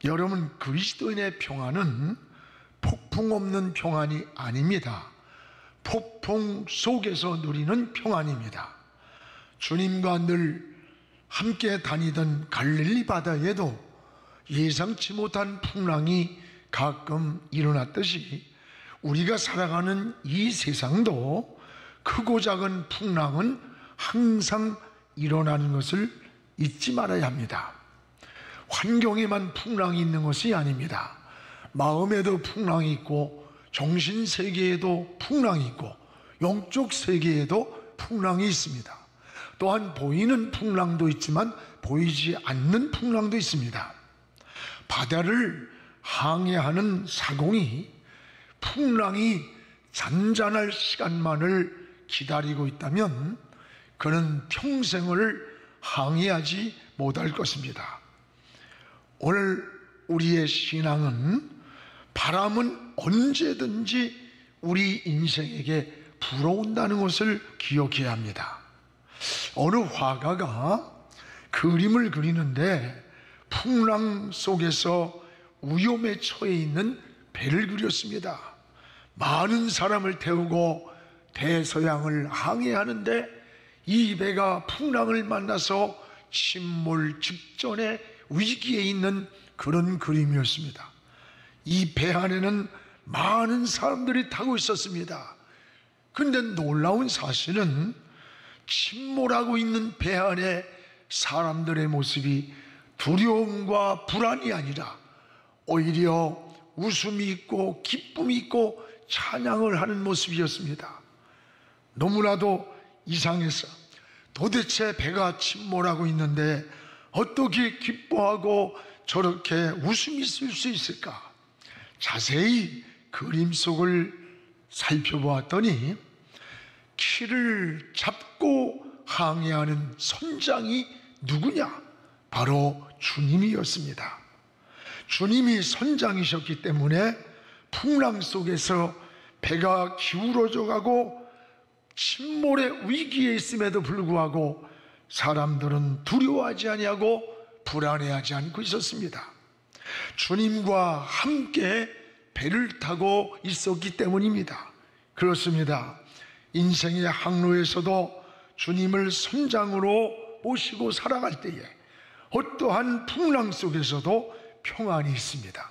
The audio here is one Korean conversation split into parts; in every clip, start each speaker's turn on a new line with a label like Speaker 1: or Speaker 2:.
Speaker 1: 여러분, 그리스도인의 평안은 폭풍 없는 평안이 아닙니다. 폭풍 속에서 누리는 평안입니다. 주님과 늘 함께 다니던 갈릴리 바다에도 예상치 못한 풍랑이 가끔 일어났듯이 우리가 살아가는 이 세상도 크고 작은 풍랑은 항상 일어나는 것을 잊지 말아야 합니다. 환경에만 풍랑이 있는 것이 아닙니다. 마음에도 풍랑이 있고 정신세계에도 풍랑이 있고 영적 세계에도 풍랑이 있습니다. 또한 보이는 풍랑도 있지만 보이지 않는 풍랑도 있습니다. 바다를 항해하는 사공이 풍랑이 잔잔할 시간만을 기다리고 있다면 그는 평생을 항해하지 못할 것입니다. 오늘 우리의 신앙은 바람은 언제든지 우리 인생에게 불어온다는 것을 기억해야 합니다. 어느 화가가 그림을 그리는데 풍랑 속에서 위험에 처해 있는 배를 그렸습니다. 많은 사람을 태우고 대서양을 항해하는데 이 배가 풍랑을 만나서 침몰 직전에 위기에 있는 그런 그림이었습니다. 이 배 안에는 많은 사람들이 타고 있었습니다. 그런데 놀라운 사실은 침몰하고 있는 배 안에 사람들의 모습이 두려움과 불안이 아니라 오히려 웃음이 있고 기쁨이 있고 찬양을 하는 모습이었습니다. 너무나도 이상해서 도대체 배가 침몰하고 있는데 어떻게 기뻐하고 저렇게 웃음이 있을 수 있을까? 자세히 그림 속을 살펴보았더니 키를 잡고 항해하는 선장이 누구냐? 바로 주님이었습니다. 주님이 선장이셨기 때문에 풍랑 속에서 배가 기울어져 가고 침몰의 위기에 있음에도 불구하고 사람들은 두려워하지 아니하고 불안해하지 않고 있었습니다. 주님과 함께 배를 타고 있었기 때문입니다. 그렇습니다. 인생의 항로에서도 주님을 선장으로 모시고 살아갈 때에 어떠한 풍랑 속에서도 평안이 있습니다.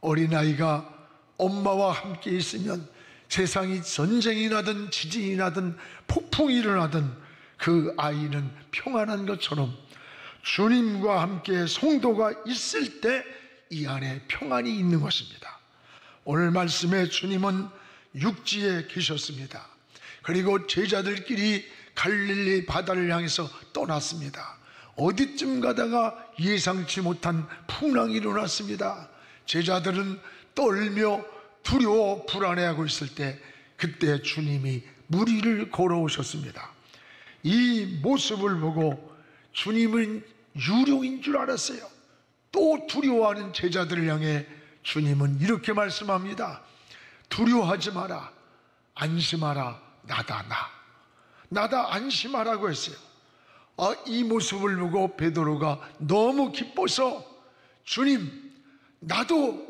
Speaker 1: 어린아이가 엄마와 함께 있으면 세상이 전쟁이 나든 지진이 나든 폭풍이 일어나든 그 아이는 평안한 것처럼 주님과 함께 성도가 있을 때 이 안에 평안이 있는 것입니다. 오늘 말씀에 주님은 육지에 계셨습니다. 그리고 제자들끼리 갈릴리 바다를 향해서 떠났습니다. 어디쯤 가다가 예상치 못한 풍랑이 일어났습니다. 제자들은 떨며 두려워 불안해하고 있을 때 그때 주님이 물 위를 걸어오셨습니다. 이 모습을 보고 주님은 유령인 줄 알았어요. 또 두려워하는 제자들을 향해 주님은 이렇게 말씀합니다. 두려워하지 마라. 안심하라. 나다. 나다. 안심하라고 했어요. 이 모습을 보고 베드로가 너무 기뻐서 주님, 나도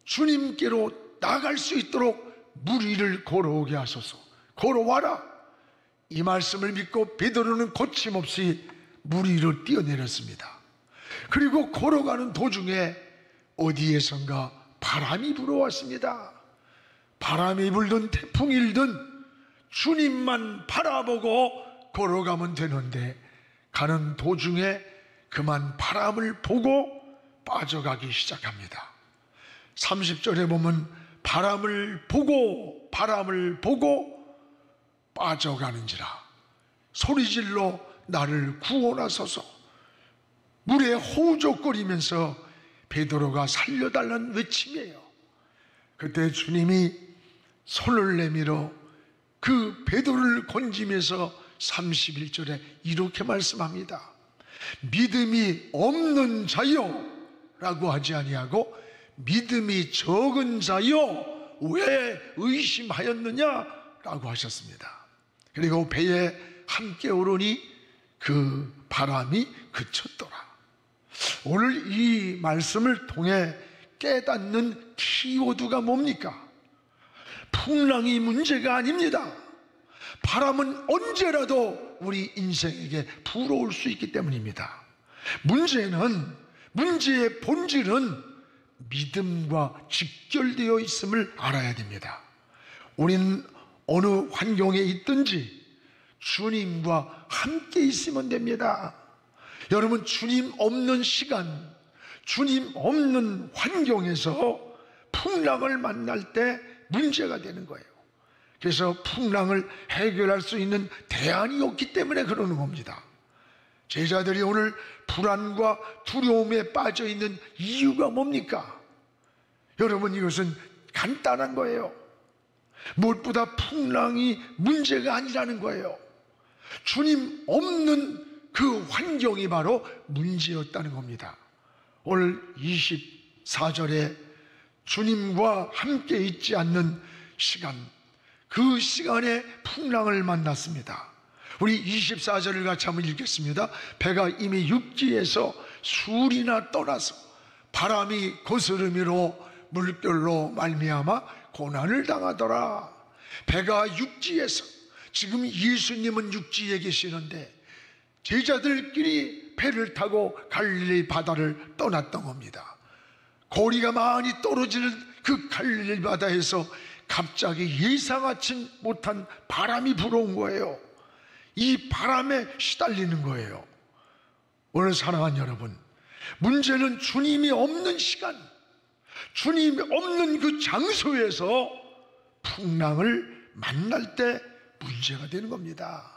Speaker 1: 주님께로 나갈 수 있도록 물 위를 걸어오게 하소서. 걸어와라. 이 말씀을 믿고 베드로는 거침없이 물 위로 뛰어내렸습니다. 그리고 걸어가는 도중에 어디에선가 바람이 불어왔습니다. 바람이 불든 태풍이 일든 주님만 바라보고 걸어가면 되는데 가는 도중에 그만 바람을 보고 빠져가기 시작합니다. 30절에 보면 바람을 보고 빠져가는지라 소리질러 나를 구원하소서. 물에 호우적거리면서 베드로가 살려달라는 외침이에요. 그때 주님이 손을 내밀어 그 베드로를 건지면서 31절에 이렇게 말씀합니다. 믿음이 없는 자여 라고 하지 아니하고 믿음이 적은 자여 왜 의심하였느냐 라고 하셨습니다. 그리고 배에 함께 오르니 그 바람이 그쳤더라. 오늘 이 말씀을 통해 깨닫는 키워드가 뭡니까? 풍랑이 문제가 아닙니다. 바람은 언제라도 우리 인생에게 불어올 수 있기 때문입니다. 문제의 본질은 믿음과 직결되어 있음을 알아야 됩니다. 우리는 어느 환경에 있든지 주님과 함께 있으면 됩니다. 여러분, 주님 없는 시간, 주님 없는 환경에서 풍랑을 만날 때 문제가 되는 거예요. 그래서 풍랑을 해결할 수 있는 대안이 없기 때문에 그러는 겁니다. 제자들이 오늘 불안과 두려움에 빠져 있는 이유가 뭡니까? 여러분, 이것은 간단한 거예요. 무엇보다 풍랑이 문제가 아니라는 거예요. 주님 없는 그 환경이 바로 문제였다는 겁니다. 오늘 24절에 주님과 함께 있지 않는 시간, 그 시간에 풍랑을 만났습니다. 우리 24절을 같이 한번 읽겠습니다. 배가 이미 육지에서 수리나 떠나서 바람이 거스름이로 물결로 말미암아 고난을 당하더라. 배가 육지에서, 지금 예수님은 육지에 계시는데 제자들끼리 배를 타고 갈릴리 바다를 떠났던 겁니다. 고리가 많이 떨어지는 그 갈릴리 바다에서 갑자기 예상하지 못한 바람이 불어온 거예요. 이 바람에 시달리는 거예요. 오늘 사랑하는 여러분, 문제는 주님이 없는 시간, 주님이 없는 그 장소에서 풍랑을 만날 때 문제가 되는 겁니다.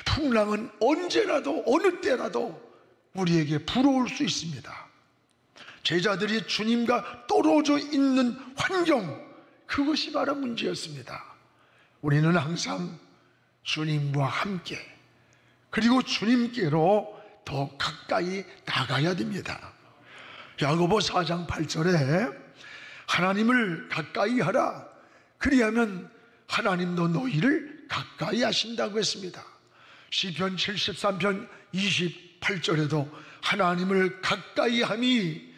Speaker 1: 풍랑은 언제라도 어느 때라도 우리에게 불어올 수 있습니다. 제자들이 주님과 떨어져 있는 환경, 그것이 바로 문제였습니다. 우리는 항상 주님과 함께, 그리고 주님께로 더 가까이 나가야 됩니다. 야고보 4장 8절에 하나님을 가까이 하라, 그리하면 하나님도 너희를 가까이 하신다고 했습니다. 시편 73편 28절에도 하나님을 가까이 함이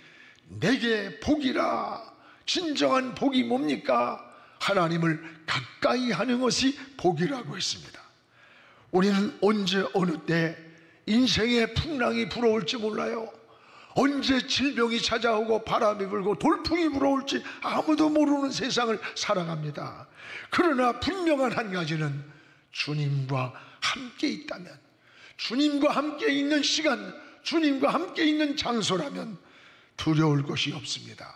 Speaker 1: 내게 복이라. 진정한 복이 뭡니까? 하나님을 가까이 하는 것이 복이라고 했습니다. 우리는 언제 어느 때 인생의 풍랑이 불어올지 몰라요. 언제 질병이 찾아오고 바람이 불고 돌풍이 불어올지 아무도 모르는 세상을 살아갑니다. 그러나 분명한 한 가지는 주님과 함께 있다면, 주님과 함께 있는 시간, 주님과 함께 있는 장소라면 두려울 것이 없습니다.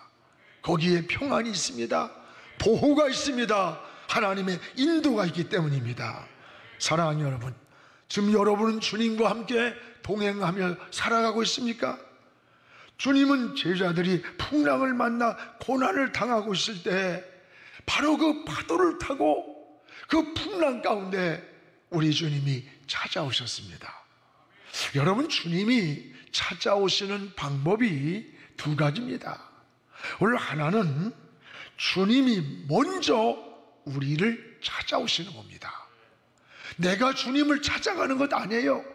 Speaker 1: 거기에 평안이 있습니다. 보호가 있습니다. 하나님의 인도가 있기 때문입니다. 사랑하는 여러분, 지금 여러분은 주님과 함께 동행하며 살아가고 있습니까? 주님은 제자들이 풍랑을 만나 고난을 당하고 있을 때 바로 그 파도를 타고 그 풍랑 가운데 우리 주님이 찾아오셨습니다. 여러분, 주님이 찾아오시는 방법이 두 가지입니다. 오늘 하나는 주님이 먼저 우리를 찾아오시는 겁니다. 내가 주님을 찾아가는 것 아니에요.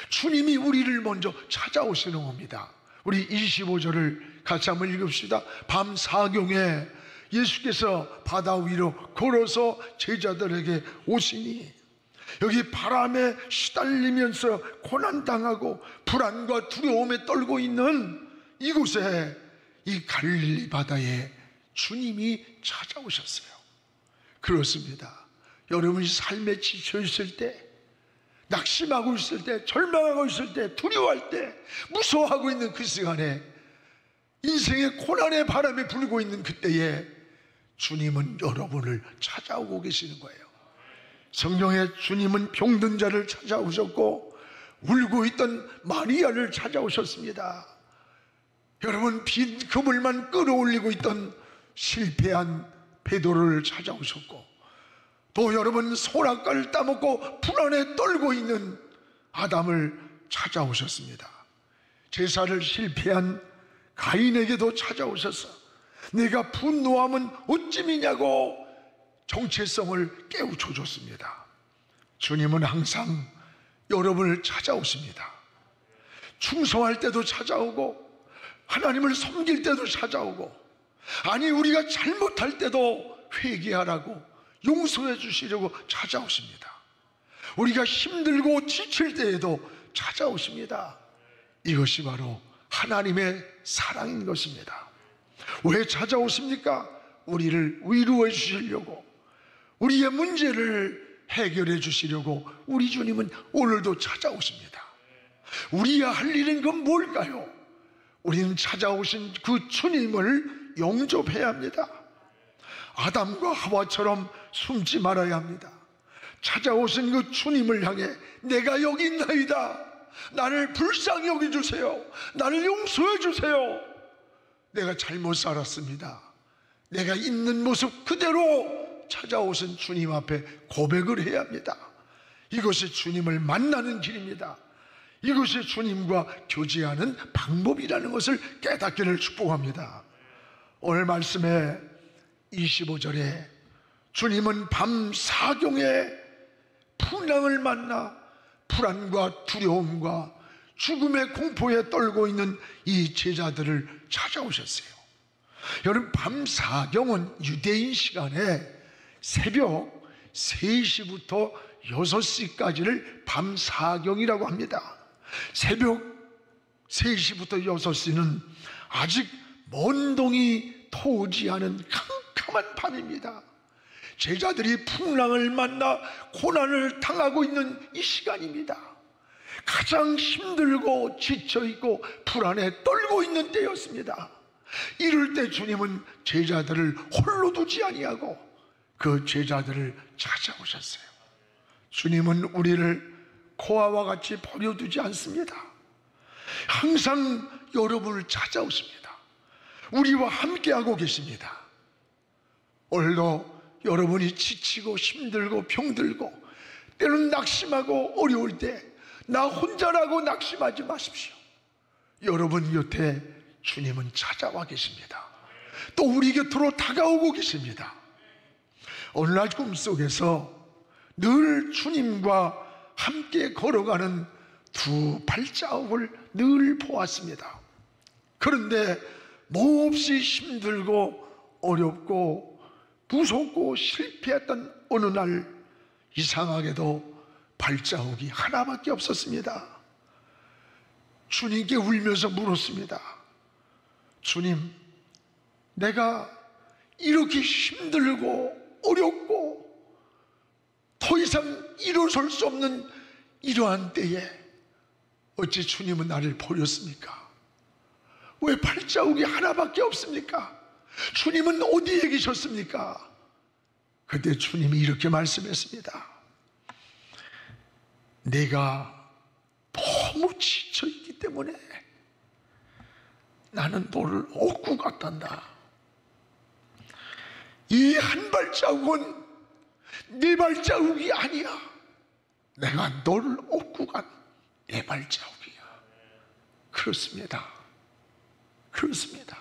Speaker 1: 주님이 우리를 먼저 찾아오시는 겁니다. 우리 25절을 같이 한번 읽읍시다. 밤 사경에 예수께서 바다 위로 걸어서 제자들에게 오시니, 여기 바람에 시달리면서 고난당하고 불안과 두려움에 떨고 있는 이곳에, 이 갈릴리 바다에 주님이 찾아오셨어요. 그렇습니다. 여러분이 삶에 지쳐 있을 때, 낙심하고 있을 때, 절망하고 있을 때, 두려워할 때, 무서워하고 있는 그 시간에, 인생의 고난의 바람이 불고 있는 그때에 주님은 여러분을 찾아오고 계시는 거예요. 성경에 주님은 병든 자를 찾아오셨고 울고 있던 마리아를 찾아오셨습니다. 여러분, 빈 그물만 끌어올리고 있던 실패한 베드로를 찾아오셨고, 또 여러분 소낙가를 따먹고 불안에 떨고 있는 아담을 찾아오셨습니다. 제사를 실패한 가인에게도 찾아오셔서 내가 분노하면 어찌미냐고 정체성을 깨우쳐 줬습니다. 주님은 항상 여러분을 찾아오십니다. 충성할 때도 찾아오고 하나님을 섬길 때도 찾아오고, 아니 우리가 잘못할 때도 회개하라고 용서해 주시려고 찾아오십니다. 우리가 힘들고 지칠 때에도 찾아오십니다. 이것이 바로 하나님의 사랑인 것입니다. 왜 찾아오십니까? 우리를 위로해 주시려고, 우리의 문제를 해결해 주시려고 우리 주님은 오늘도 찾아오십니다. 우리가 할 일은 그건 뭘까요? 우리는 찾아오신 그 주님을 영접해야 합니다. 아담과 하와처럼 숨지 말아야 합니다. 찾아오신 그 주님을 향해 내가 여기 있나이다, 나를 불쌍히 여겨주세요, 나를 용서해 주세요, 내가 잘못 살았습니다, 내가 있는 모습 그대로 찾아오신 주님 앞에 고백을 해야 합니다. 이것이 주님을 만나는 길입니다. 이것이 주님과 교제하는 방법이라는 것을 깨닫기를 축복합니다. 오늘 말씀에 25절에 주님은 밤 사경에 풍랑을 만나 불안과 두려움과 죽음의 공포에 떨고 있는 이 제자들을 찾아오셨어요. 여러분, 밤 사경은 유대인 시간에 새벽 3시부터 6시까지를 밤 사경이라고 합니다. 새벽 3시부터 6시는 아직 먼 동이 터오지 않은 캄캄한 밤입니다. 제자들이 풍랑을 만나 고난을 당하고 있는 이 시간입니다. 가장 힘들고 지쳐있고 불안에 떨고 있는 때였습니다. 이럴 때 주님은 제자들을 홀로 두지 아니하고 그 제자들을 찾아오셨어요. 주님은 우리를 고아와 같이 버려두지 않습니다. 항상 여러분을 찾아오십니다. 우리와 함께하고 계십니다. 오늘도 여러분이 지치고 힘들고 병들고 때로는 낙심하고 어려울 때 나 혼자라고 낙심하지 마십시오. 여러분 곁에 주님은 찾아와 계십니다. 또 우리 곁으로 다가오고 계십니다. 오늘날 꿈속에서 늘 주님과 함께 걸어가는 두 발자국을 늘 보았습니다. 그런데 몹시 힘들고 어렵고 무섭고 실패했던 어느 날 이상하게도 발자국이 하나밖에 없었습니다. 주님께 울면서 물었습니다. 주님, 내가 이렇게 힘들고 어렵고 더 이상 일어설 수 없는 이러한 때에 어찌 주님은 나를 버렸습니까? 왜 발자국이 하나밖에 없습니까? 주님은 어디에 계셨습니까? 그때 주님이 이렇게 말씀했습니다. 내가 너무 지쳐있기 때문에 나는 너를 얻고 갔단다. 이 한 발자국은 네 발자국이 아니야. 내가 너를 얻고 간 내 발자국이야. 그렇습니다. 그렇습니다.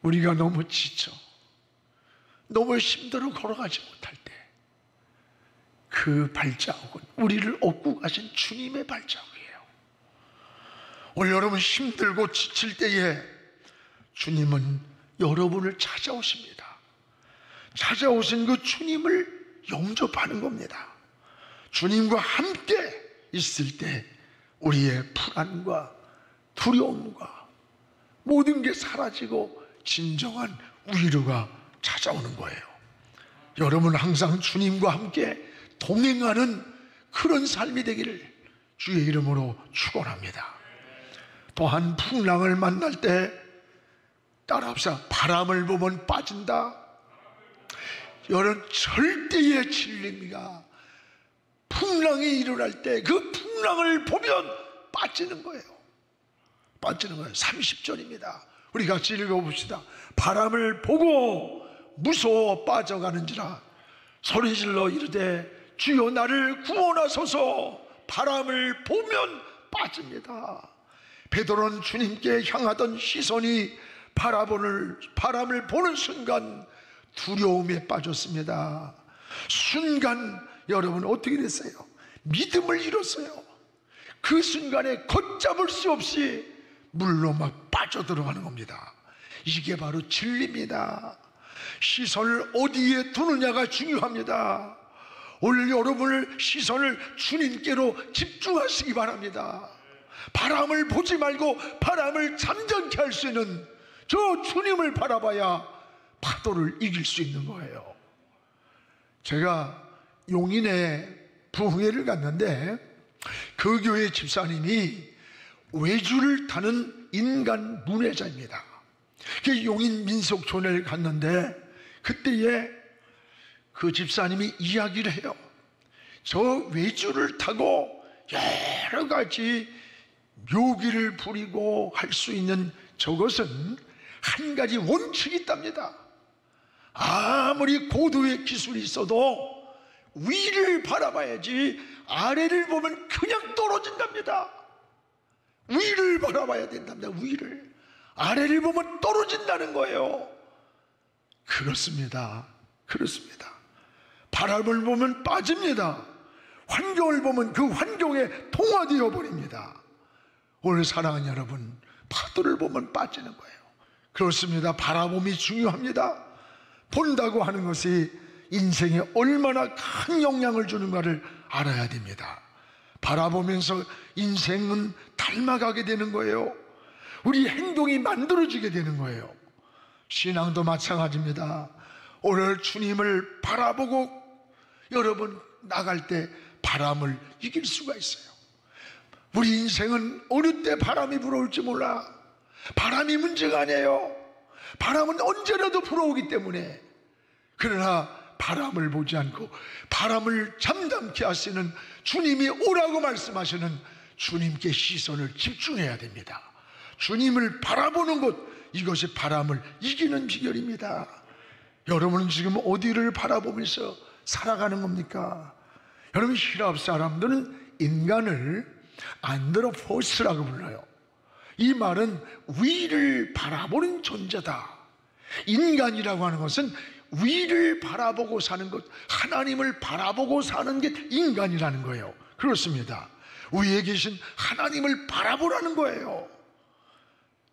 Speaker 1: 우리가 너무 지쳐 너무 힘들어 걸어가지 못할 때 그 발자국은 우리를 얻고 가신 주님의 발자국이에요. 오늘 여러분 힘들고 지칠 때에 주님은 여러분을 찾아오십니다. 찾아오신 그 주님을 영접하는 겁니다. 주님과 함께 있을 때 우리의 불안과 두려움과 모든 게 사라지고 진정한 위로가 찾아오는 거예요. 여러분 항상 주님과 함께 동행하는 그런 삶이 되기를 주의 이름으로 축원합니다. 또한 풍랑을 만날 때 따라합시다. 바람을 보면 빠진다. 여러분 절대의 진리입니다. 풍랑이 일어날 때 그 풍랑을 보면 빠지는 거예요. 빠지는 거예요. 30절입니다. 우리 같이 읽어봅시다. 바람을 보고 무서워 빠져가는지라 소리질러 이르되 주여 나를 구원하소서. 바람을 보면 빠집니다. 베드로는 주님께 향하던 시선이 바람을 보는 순간 두려움에 빠졌습니다. 순간 여러분 어떻게 됐어요? 믿음을 잃었어요. 그 순간에 걷잡을 수 없이 물로 막 빠져들어가는 겁니다. 이게 바로 진리입니다. 시선을 어디에 두느냐가 중요합니다. 오늘 여러분을 시선을 주님께로 집중하시기 바랍니다. 바람을 보지 말고 바람을 잠잠케 할 수 있는 저 주님을 바라봐야 파도를 이길 수 있는 거예요. 제가 용인에 부흥회를 갔는데 그 교회 집사님이 외주를 타는 인간 문외자입니다. 용인 민속촌을 갔는데 그때에 그 집사님이 이야기를 해요. 저 외주를 타고 여러 가지 묘기를 부리고 할 수 있는 저것은 한 가지 원칙이 있답니다. 아무리 고도의 기술이 있어도 위를 바라봐야지 아래를 보면 그냥 떨어진답니다. 위를 바라봐야 된답니다. 위를. 아래를 보면 떨어진다는 거예요. 그렇습니다. 그렇습니다. 바람을 보면 빠집니다. 환경을 보면 그 환경에 동화되어 버립니다. 오늘 사랑하는 여러분, 파도를 보면 빠지는 거예요. 그렇습니다. 바라봄이 중요합니다. 본다고 하는 것이 인생에 얼마나 큰 영향을 주는가를 알아야 됩니다. 바라보면서 인생은 닮아가게 되는 거예요. 우리 행동이 만들어지게 되는 거예요. 신앙도 마찬가지입니다. 오늘 주님을 바라보고 여러분 나갈 때 바람을 이길 수가 있어요. 우리 인생은 어느 때 바람이 불어올지 몰라. 바람이 문제가 아니에요. 바람은 언제라도 불어오기 때문에. 그러나 바람을 보지 않고 바람을 잠잠케 하시는 주님이 오라고 말씀하시는 주님께 시선을 집중해야 됩니다. 주님을 바라보는 것, 이것이 바람을 이기는 비결입니다. 여러분은 지금 어디를 바라보면서 살아가는 겁니까? 여러분, 히랍 사람들은 인간을 안드로포스라고 불러요. 이 말은 위를 바라보는 존재다. 인간이라고 하는 것은 위를 바라보고 사는 것, 하나님을 바라보고 사는 게 인간이라는 거예요. 그렇습니다. 위에 계신 하나님을 바라보라는 거예요.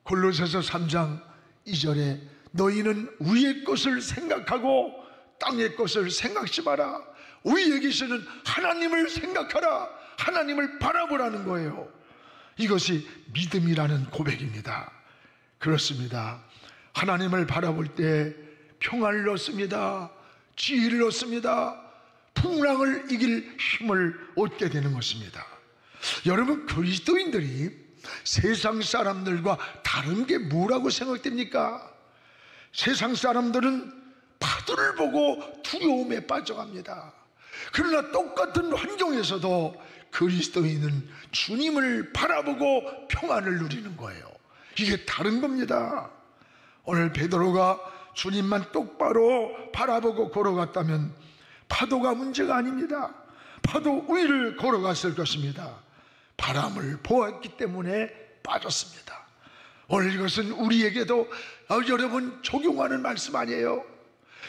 Speaker 1: 골로새서 3장 2절에 너희는 위의 것을 생각하고 땅의 것을 생각지 마라. 위에 계시는 하나님을 생각하라. 하나님을 바라보라는 거예요. 이것이 믿음이라는 고백입니다. 그렇습니다. 하나님을 바라볼 때 평안을 얻습니다. 지혜를 얻습니다. 풍랑을 이길 힘을 얻게 되는 것입니다. 여러분, 그리스도인들이 세상 사람들과 다른 게 뭐라고 생각됩니까? 세상 사람들은 파도를 보고 두려움에 빠져갑니다. 그러나 똑같은 환경에서도 그리스도인은 주님을 바라보고 평안을 누리는 거예요. 이게 다른 겁니다. 오늘 베드로가 주님만 똑바로 바라보고 걸어갔다면 파도가 문제가 아닙니다. 파도 위를 걸어갔을 것입니다. 바람을 보았기 때문에 빠졌습니다. 오늘 이것은 우리에게도 여러분 적용하는 말씀 아니에요?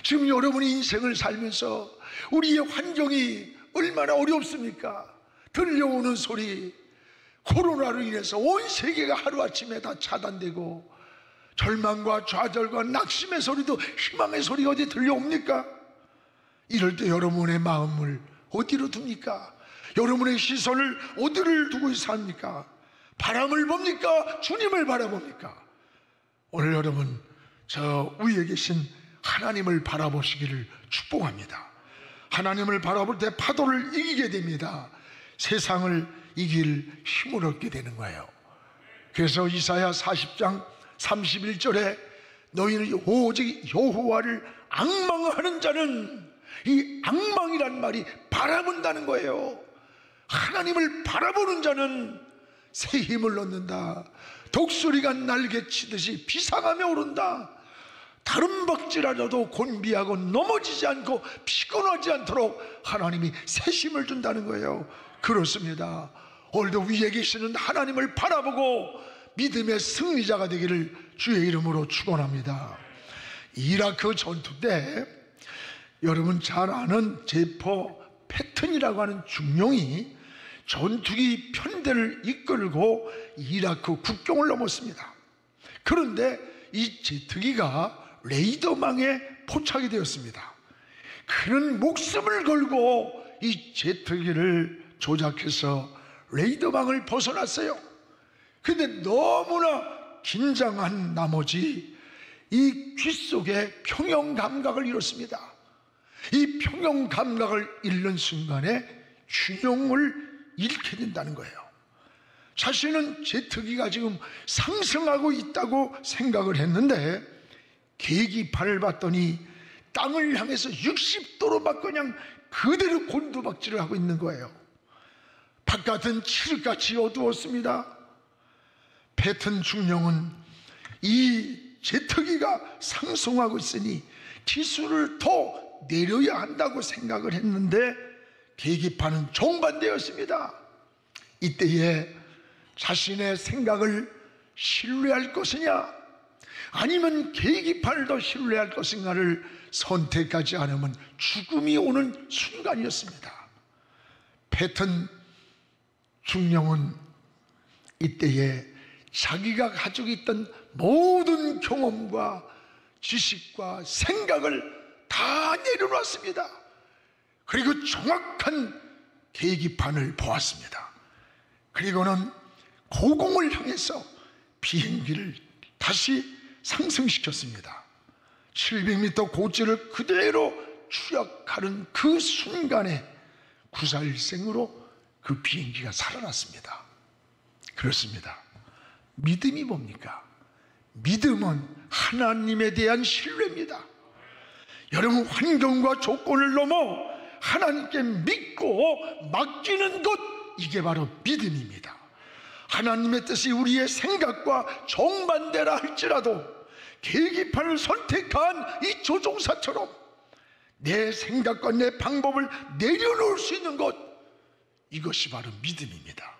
Speaker 1: 지금 여러분이 인생을 살면서 우리의 환경이 얼마나 어렵습니까? 들려오는 소리, 코로나로 인해서 온 세계가 하루아침에 다 차단되고 절망과 좌절과 낙심의 소리도 희망의 소리가 어디 들려옵니까? 이럴 때 여러분의 마음을 어디로 둡니까? 여러분의 시선을 어디를 두고 삽니까? 바람을 봅니까? 주님을 바라봅니까? 오늘 여러분, 저 위에 계신 하나님을 바라보시기를 축복합니다. 하나님을 바라볼 때 파도를 이기게 됩니다. 세상을 이길 힘을 얻게 되는 거예요. 그래서 이사야 40장 31절에 너희는 오직 여호와를 앙망하는 자는, 이 앙망이란 말이 바라본다는 거예요. 하나님을 바라보는 자는 새 힘을 얻는다. 독수리가 날개 치듯이 비상하며 오른다. 다른 박질하려도 곤비하고 넘어지지 않고 피곤하지 않도록 하나님이 새 힘을 준다는 거예요. 그렇습니다. 오늘도 위에 계시는 하나님을 바라보고 믿음의 승리자가 되기를 주의 이름으로 축원합니다. 이라크 전투 때 여러분 잘 아는 제퍼 패튼이라고 하는 중령이 전투기 편대를 이끌고 이라크 국경을 넘었습니다. 그런데 이 제트기가 레이더망에 포착이 되었습니다. 그는 목숨을 걸고 이 제트기를 조작해서 레이더망을 벗어났어요. 근데 너무나 긴장한 나머지 이 귀 속에 평형 감각을 잃었습니다. 이 평형 감각을 잃는 순간에 균형을 잃게 된다는 거예요. 자신은 제트기가 지금 상승하고 있다고 생각을 했는데 계기판을 봤더니 땅을 향해서 60도로 막 그냥 그대로 곤두박질을 하고 있는 거예요. 바깥은 칠흑같이 어두웠습니다. 패튼 중령은 이 제트기가 상승하고 있으니 기술을 더 내려야 한다고 생각을 했는데 계기판은 정반대였습니다. 이때에 자신의 생각을 신뢰할 것이냐 아니면 계기판을 더 신뢰할 것인가를 선택하지 않으면 죽음이 오는 순간이었습니다. 패튼 중령은 이때에 자기가 가지고 있던 모든 경험과 지식과 생각을 다 내려놨습니다. 그리고 정확한 계기판을 보았습니다. 그리고는 고공을 향해서 비행기를 다시 상승시켰습니다. 700m 고지를 그대로 추락하는 그 순간에 구사일생으로 그 비행기가 살아났습니다. 그렇습니다. 믿음이 뭡니까? 믿음은 하나님에 대한 신뢰입니다. 여러분, 환경과 조건을 넘어 하나님께 믿고 맡기는 것, 이게 바로 믿음입니다. 하나님의 뜻이 우리의 생각과 정반대라 할지라도 계기판을 선택한 이 조종사처럼 내 생각과 내 방법을 내려놓을 수 있는 것, 이것이 바로 믿음입니다.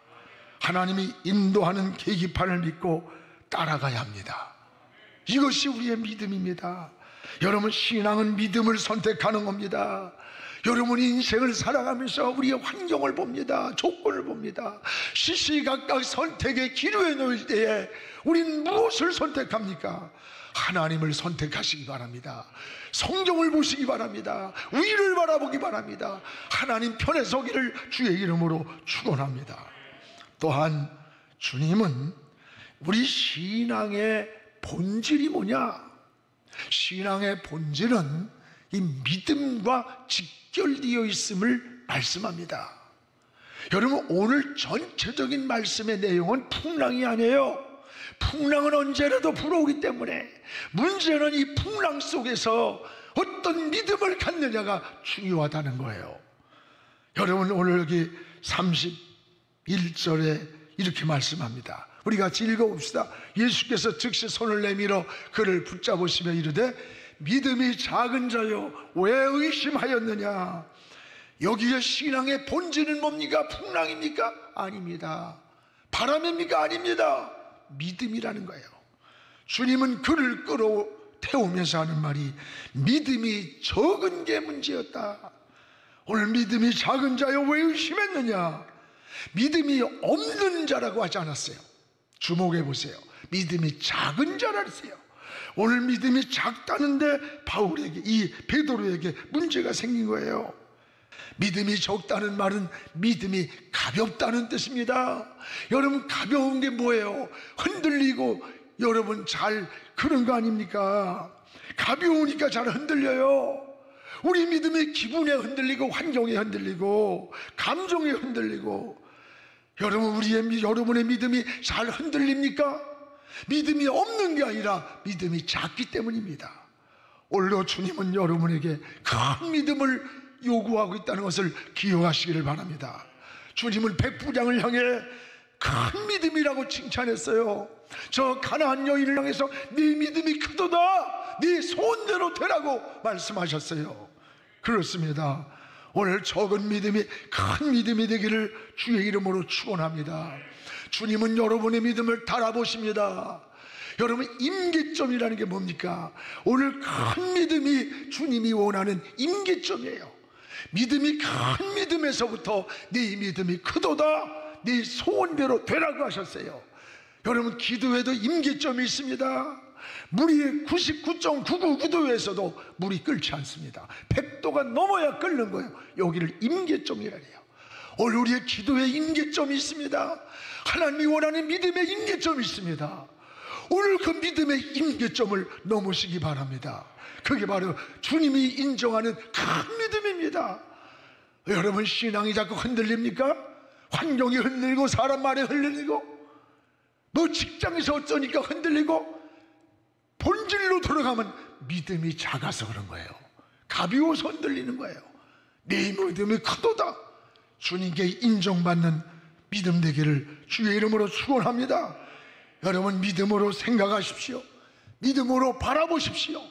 Speaker 1: 하나님이 인도하는 계기판을 믿고 따라가야 합니다. 이것이 우리의 믿음입니다. 여러분, 신앙은 믿음을 선택하는 겁니다. 여러분, 인생을 살아가면서 우리의 환경을 봅니다. 조건을 봅니다. 시시각각 선택의 기로에 놓일 때에 우린 무엇을 선택합니까? 하나님을 선택하시기 바랍니다. 성경을 보시기 바랍니다. 위를 바라보기 바랍니다. 하나님 편에 서기를 주의 이름으로 축원합니다. 또한 주님은 우리 신앙의 본질이 뭐냐? 신앙의 본질은 이 믿음과 직결되어 있음을 말씀합니다. 여러분, 오늘 전체적인 말씀의 내용은 풍랑이 아니에요. 풍랑은 언제라도 불어오기 때문에 문제는 이 풍랑 속에서 어떤 믿음을 갖느냐가 중요하다는 거예요. 여러분, 오늘 여기 31절에 이렇게 말씀합니다. 우리 같이 읽어봅시다. 예수께서 즉시 손을 내밀어 그를 붙잡으시며 이르되 믿음이 작은 자여 왜 의심하였느냐. 여기에 신앙의 본질은 뭡니까? 풍랑입니까? 아닙니다. 바람입니까? 아닙니다. 믿음이라는 거예요. 주님은 그를 끌어태우면서 하는 말이 믿음이 적은 게 문제였다. 오늘 믿음이 작은 자여 왜 의심했느냐. 믿음이 없는 자라고 하지 않았어요. 주목해 보세요. 믿음이 작은 자라 했어요. 오늘 믿음이 작다는데 바울에게, 이 베드로에게 문제가 생긴 거예요. 믿음이 적다는 말은 믿음이 가볍다는 뜻입니다. 여러분, 가벼운 게 뭐예요? 흔들리고 여러분 잘 그런 거 아닙니까? 가벼우니까 잘 흔들려요. 우리 믿음이 기분에 흔들리고 환경에 흔들리고 감정에 흔들리고. 여러분, 여러분의 믿음이 잘 흔들립니까? 믿음이 없는 게 아니라 믿음이 작기 때문입니다. 오늘도 주님은 여러분에게 큰 믿음을 요구하고 있다는 것을 기억하시기를 바랍니다. 주님은 백부장을 향해 큰 믿음이라고 칭찬했어요. 저 가나안 여인을 향해서 네 믿음이 크도다, 네 소원대로 되라고 말씀하셨어요. 그렇습니다. 오늘 적은 믿음이 큰 믿음이 되기를 주의 이름으로 축원합니다. 주님은 여러분의 믿음을 달아보십니다. 여러분, 임계점이라는 게 뭡니까? 오늘 큰 믿음이 주님이 원하는 임계점이에요. 믿음이 큰 믿음에서부터 네 믿음이 크도다, 네 소원대로 되라고 하셨어요. 여러분, 기도에도 임계점이 있습니다. 물이 99.999도에서도 물이 끓지 않습니다. 100도가 넘어야 끓는 거예요. 여기를 임계점이라 해요. 오늘 우리의 기도에 임계점이 있습니다. 하나님이 원하는 믿음의 임계점이 있습니다. 오늘 그 믿음의 임계점을 넘으시기 바랍니다. 그게 바로 주님이 인정하는 큰 믿음입니다. 여러분, 신앙이 자꾸 흔들립니까? 환경이 흔들리고 사람 말에 흔들리고 뭐 직장에서 어쩌니까 흔들리고, 본질로 돌아가면 믿음이 작아서 그런 거예요. 가벼워서 흔들리는 거예요. 내 믿음이 크도다. 주님께 인정받는 믿음 되기를 주의 이름으로 축원합니다. 여러분, 믿음으로 생각하십시오. 믿음으로 바라보십시오.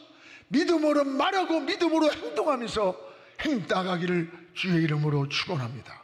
Speaker 1: 믿음으로 말하고 믿음으로 행동하면서 행따가기를 주의 이름으로 축원합니다.